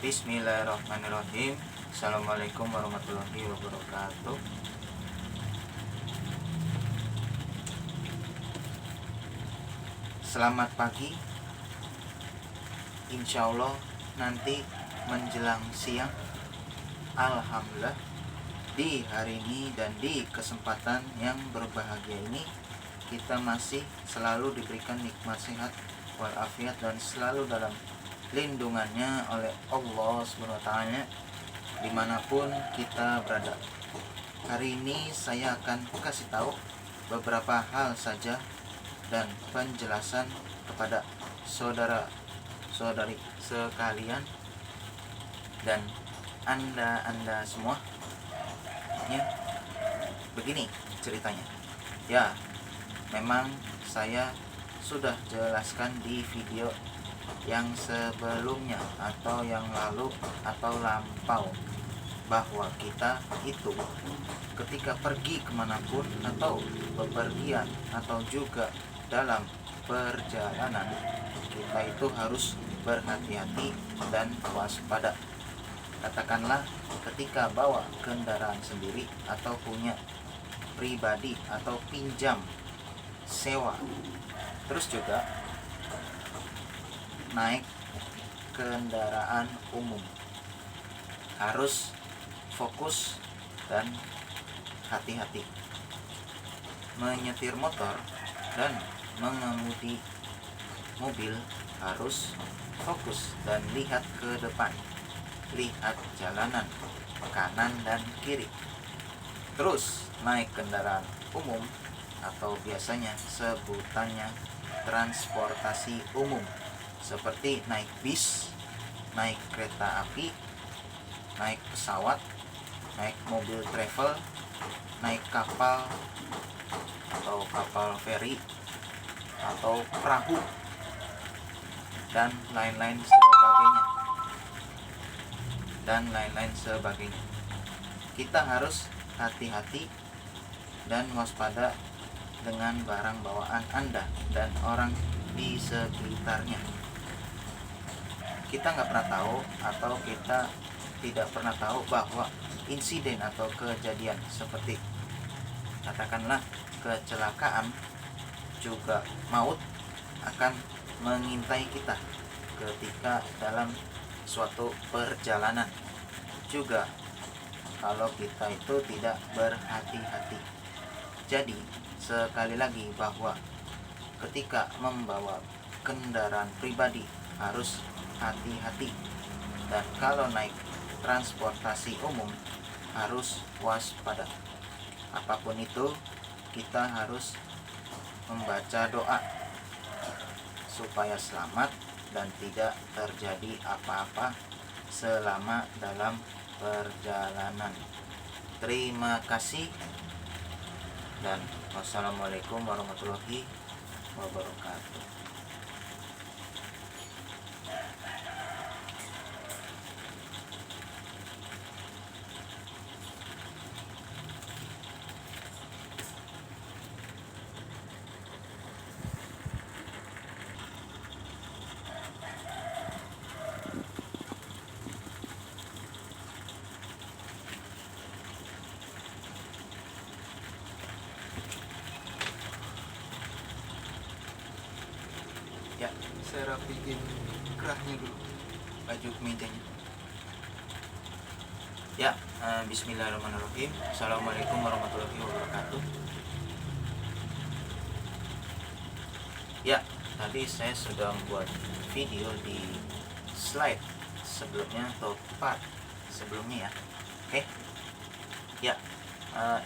Bismillahirrahmanirrahim. Assalamualaikum warahmatullahi wabarakatuh. Selamat pagi. Insya Allah nanti menjelang siang, alhamdulillah, di hari ini dan di kesempatan yang berbahagia ini kita masih selalu diberikan nikmat sehat walafiat dan selalu dalam lindungannya oleh Allah SWT dimanapun kita berada. Hari ini saya akan kasih tahu beberapa hal saja dan penjelasan kepada saudara-saudari sekalian dan anda semua. Ya, begini ceritanya. Ya, memang saya sudah jelaskan di video yang sebelumnya atau yang lalu atau lampau bahwa kita itu ketika pergi kemanapun atau bepergian atau juga dalam perjalanan, kita itu harus berhati-hati dan waspada. Katakanlah ketika bawa kendaraan sendiri atau punya pribadi atau pinjam sewa, terus juga naik kendaraan umum, harus fokus dan hati-hati. Menyetir motor dan mengemudi mobil harus fokus dan lihat ke depan, lihat jalanan kanan dan kiri. Terus naik kendaraan umum atau biasanya sebutannya transportasi umum, seperti naik bis, naik kereta api, naik pesawat, naik mobil travel, naik kapal atau kapal feri atau perahu dan lain-lain sebagainya. Kita harus hati-hati dan waspada dengan barang bawaan Anda dan orang di sekitarnya. Kita nggak pernah tahu atau kita tidak pernah tahu bahwa insiden atau kejadian seperti katakanlah kecelakaan juga maut akan mengintai kita ketika dalam suatu perjalanan juga kalau kita itu tidak berhati-hati. Jadi sekali lagi bahwa ketika membawa kendaraan pribadi harus hati-hati, dan kalau naik transportasi umum harus waspada. Apapun itu kita harus membaca doa supaya selamat dan tidak terjadi apa-apa selama dalam perjalanan. Terima kasih dan wassalamualaikum warahmatullahi wabarakatuh. Ya, saya rapiin kerahnya dulu, baju kemejanya. Ya, bismillahirrahmanirrahim. Assalamualaikum warahmatullahi wabarakatuh. Ya, tadi saya sudah membuat video di slide sebelumnya atau part sebelumnya ya. Oke. Ya,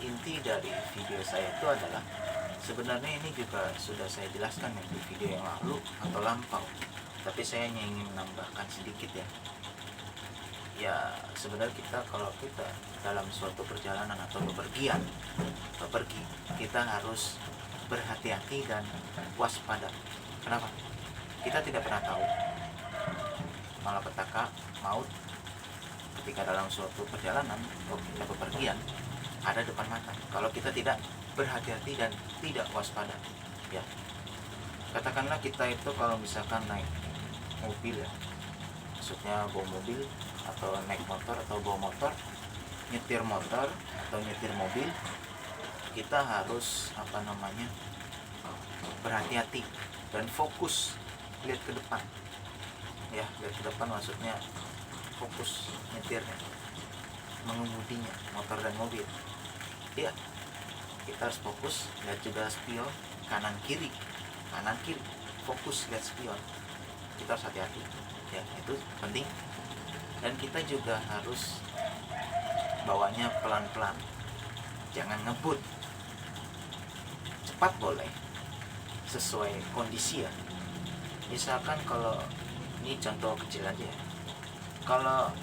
inti dari video saya itu adalah sebenarnya ini juga sudah saya jelaskan di video yang lalu atau lampau, tapi saya hanya ingin menambahkan sedikit ya. Ya, sebenarnya kalau kita dalam suatu perjalanan atau bepergian, kita harus berhati-hati dan waspada. Kenapa? Kita tidak pernah tahu malapetaka maut ketika dalam suatu perjalanan atau kita bepergian ada depan mata. Kalau kita tidak berhati-hati dan tidak waspada, ya, katakanlah kita itu kalau misalkan naik mobil ya, maksudnya bawa mobil atau naik motor atau bawa motor, nyetir motor atau nyetir mobil, kita harus berhati-hati dan fokus, lihat ke depan ya, lihat ke depan maksudnya fokus nyetirnya, mengemudinya motor dan mobil ya. Kita harus fokus, lihat juga spion kanan kiri, fokus lihat spion. Kita harus hati-hati ya, itu penting. Dan kita juga harus bawanya pelan-pelan, jangan ngebut. Cepat boleh, sesuai kondisi ya. Misalkan kalau ini contoh kecil aja ya, kalau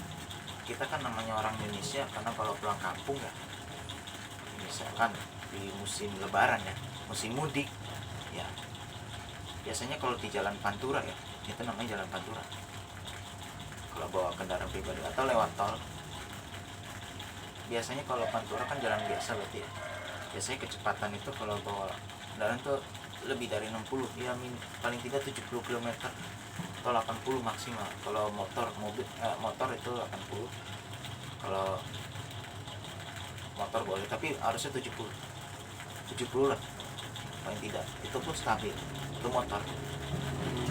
kita kan namanya orang Indonesia, karena kalau pulang kampung ya, misalkan di musim lebaran ya, musim mudik ya, biasanya kalau di jalan Pantura ya, itu namanya jalan Pantura kalau bawa kendaraan pribadi, atau lewat tol. Biasanya kalau Pantura kan jalan biasa berarti ya, biasanya kecepatan itu kalau bawa kendaraan tuh lebih dari 60 ya, paling tidak 70 km atau 80 maksimal. Kalau motor itu 80, kalau motor boleh, tapi harusnya 70 lah paling tidak, itu pun stabil, itu motor.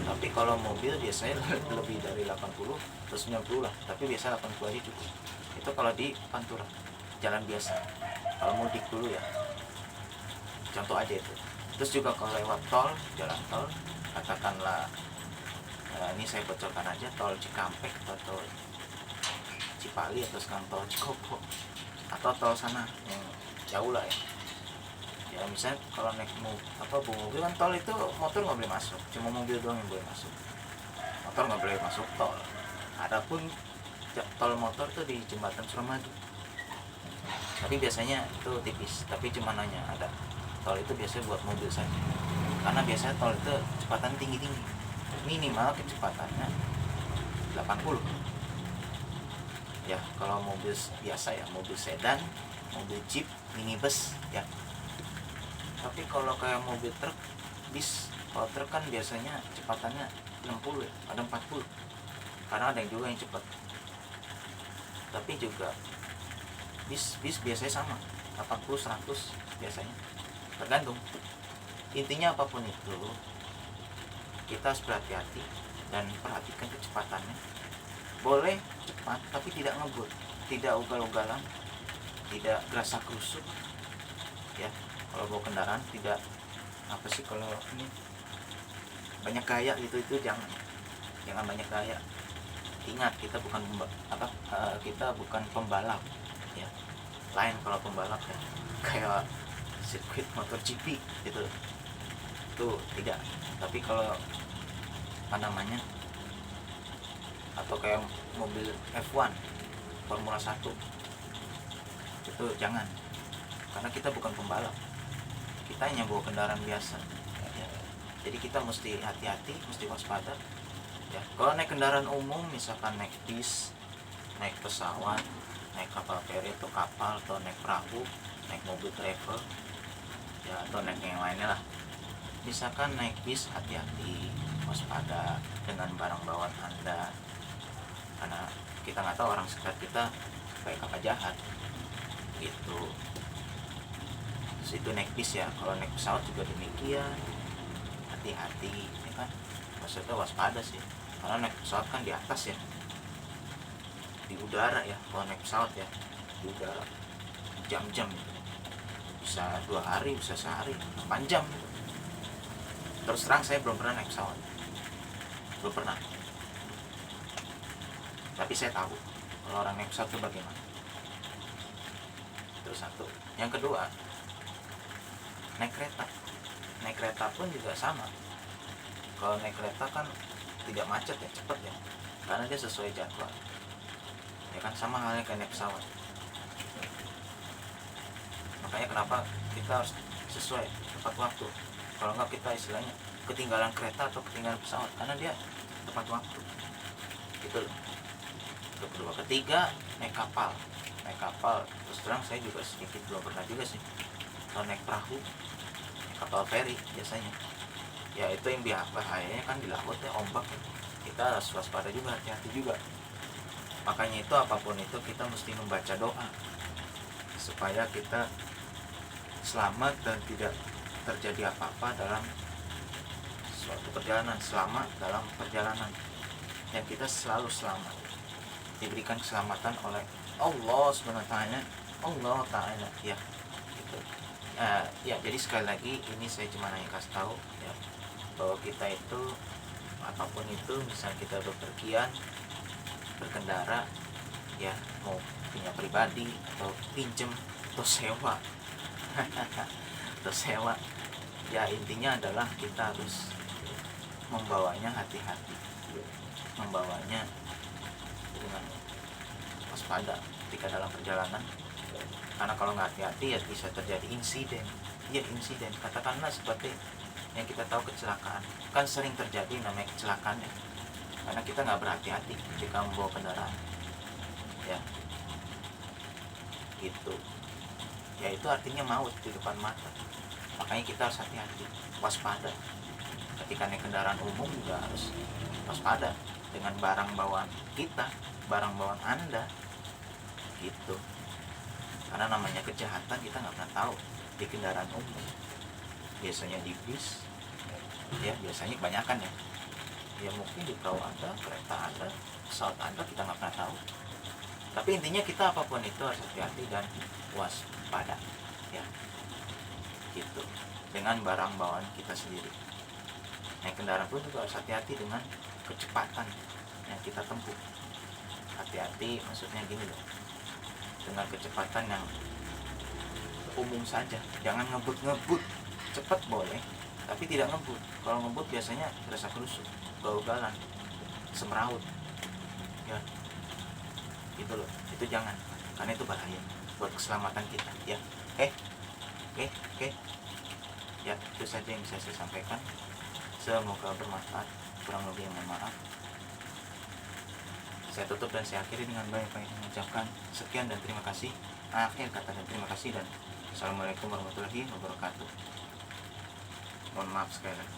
Tapi kalau mobil biasanya lebih dari 80 atau 90 lah, tapi biasa 80 aja cukup. Itu kalau di Pantura jalan biasa, kalau mudik dulu ya, contoh aja itu. Terus juga kalau lewat tol, jalan tol, katakanlah ini saya bocorkan aja, tol Cikampek atau tol Cipali atau sekarang tol Cikopo atau tol sana yang jauh lah ya. Ya misalnya kalau naik mobil kan, tol itu motor nggak boleh masuk, cuma mobil doang yang boleh masuk, motor nggak boleh masuk tol. Adapun tol motor tuh di jembatan Suramadu, tapi biasanya itu tipis, tapi cuma nanya ada. Tol itu biasanya buat mobil saja, karena biasanya tol itu kecepatan tinggi-tinggi, minimal kecepatannya 80 ya. Kalau mobil biasa ya, mobil sedan, mobil jeep, minibus ya. Tapi kalau kayak mobil truk, bis, kalau truk kan biasanya kecepatannya 60 ya, ada 40, karena ada yang juga yang cepat. Tapi juga bis biasanya sama 80 100 biasanya, tergantung. Intinya apapun itu, kita harus berhati-hati dan perhatikan kecepatannya. Boleh cepat tapi tidak ngebut, tidak ugal-ugalan, tidak gerasa kerusuk ya. Kalau bawa kendaraan tidak kalau ini banyak gaya gitu, itu jangan banyak gaya. Ingat, kita bukan pembalap ya. Lain kalau pembalap ya, kayak sirkuit motor GP gitu, itu tidak. Tapi kalau atau kayak mobil F1 Formula 1 itu jangan, karena kita bukan pembalap, kita hanya bawa kendaraan biasa ya. Jadi kita mesti hati-hati, mesti waspada ya. Kalau naik kendaraan umum, misalkan naik bis, naik pesawat, naik kapal feri atau kapal, atau naik perahu, naik mobil travel ya, atau naik yang lainnya lah. Misalkan naik bis, hati-hati, waspada dengan barang bawaan Anda, karena kita nggak tahu orang sekitar kita baik apa jahat gitu. Terus itu naik bis ya. Kalau naik pesawat juga demikian, hati-hati ya kan, maksudnya waspada sih, karena naik pesawat kan di atas ya, di udara ya. Kalau naik pesawat ya di udara, jam-jam gitu. Bisa 2 hari, bisa sehari, 8 jam gitu. Terus terang saya belum pernah naik pesawat, belum pernah, tapi saya tahu kalau orang naik pesawat itu bagaimana. Terus satu. Yang kedua, naik kereta pun juga sama. Kalau naik kereta kan tidak macet ya, cepat ya, karena dia sesuai jadwal ya kan, sama halnya kayak naik pesawat. Makanya kenapa kita harus sesuai tepat waktu. Kalau nggak, kita istilahnya ketinggalan kereta atau ketinggalan pesawat, karena dia tepat waktu gitu loh. Itu kedua. Ketiga, naik kapal. Terus terang saya juga sedikit belum pernah juga sih. Kalau naik perahu, naik kapal feri biasanya ya, itu yang bahayanya kan di laut ya, ombak ya. kita harus waspada juga, hati-hati juga. Makanya itu apapun itu kita mesti membaca doa supaya kita selamat dan tidak terjadi apa-apa dalam suatu perjalanan, selamat dalam perjalanan, dan kita selalu selamat, diberikan keselamatan oleh Allah SWT. Allah Ta'ala ya gitu. Ya jadi sekali lagi ini saya cuma hanya kasih tahu ya, bahwa kita itu apapun itu, misalnya kita bepergian, berkendara ya, mau punya pribadi atau pinjem atau sewa atau sewa ya, intinya adalah kita harus membawanya hati-hati, membawanya dengan waspada ketika dalam perjalanan. Karena kalau nggak hati-hati ya bisa terjadi insiden. Ya insiden, katakanlah seperti yang kita tahu kecelakaan, kan sering terjadi namanya kecelakaan ya, karena kita nggak berhati-hati ketika membawa kendaraan ya gitu ya, itu artinya maut di depan mata. Makanya kita harus hati-hati, waspada ketika naik kendaraan umum, juga harus waspada dengan barang bawaan kita, barang bawaan Anda gitu. Karena namanya kejahatan kita nggak pernah tahu di kendaraan umum. Biasanya di bis ya, biasanya kebanyakan ya, ya mungkin di perahu Anda, kereta Anda, pesawat Anda, kita nggak pernah tahu. Tapi intinya kita apapun itu harus hati-hati dan waspada ya gitu, dengan barang bawaan kita sendiri. Naik kendaraan pun juga harus hati-hati dengan kecepatan yang kita tempuh. Hati-hati maksudnya gini loh, dengan kecepatan yang umum saja, jangan ngebut-ngebut. Cepat boleh, tapi tidak ngebut. Kalau ngebut biasanya berasa kerusuk, ugal-ugalan, semeraut ya gitu loh. Itu jangan, karena itu bahaya buat keselamatan kita ya. Oke ya, itu saja yang bisa saya sampaikan. Semoga bermanfaat, kurang lebih mohon maaf. Saya tutup dan saya akhiri dengan baik-baik mengucapkan sekian dan terima kasih. Akhir kata dan terima kasih, dan assalamualaikum warahmatullahi wabarakatuh. Mohon maaf sekali lagi.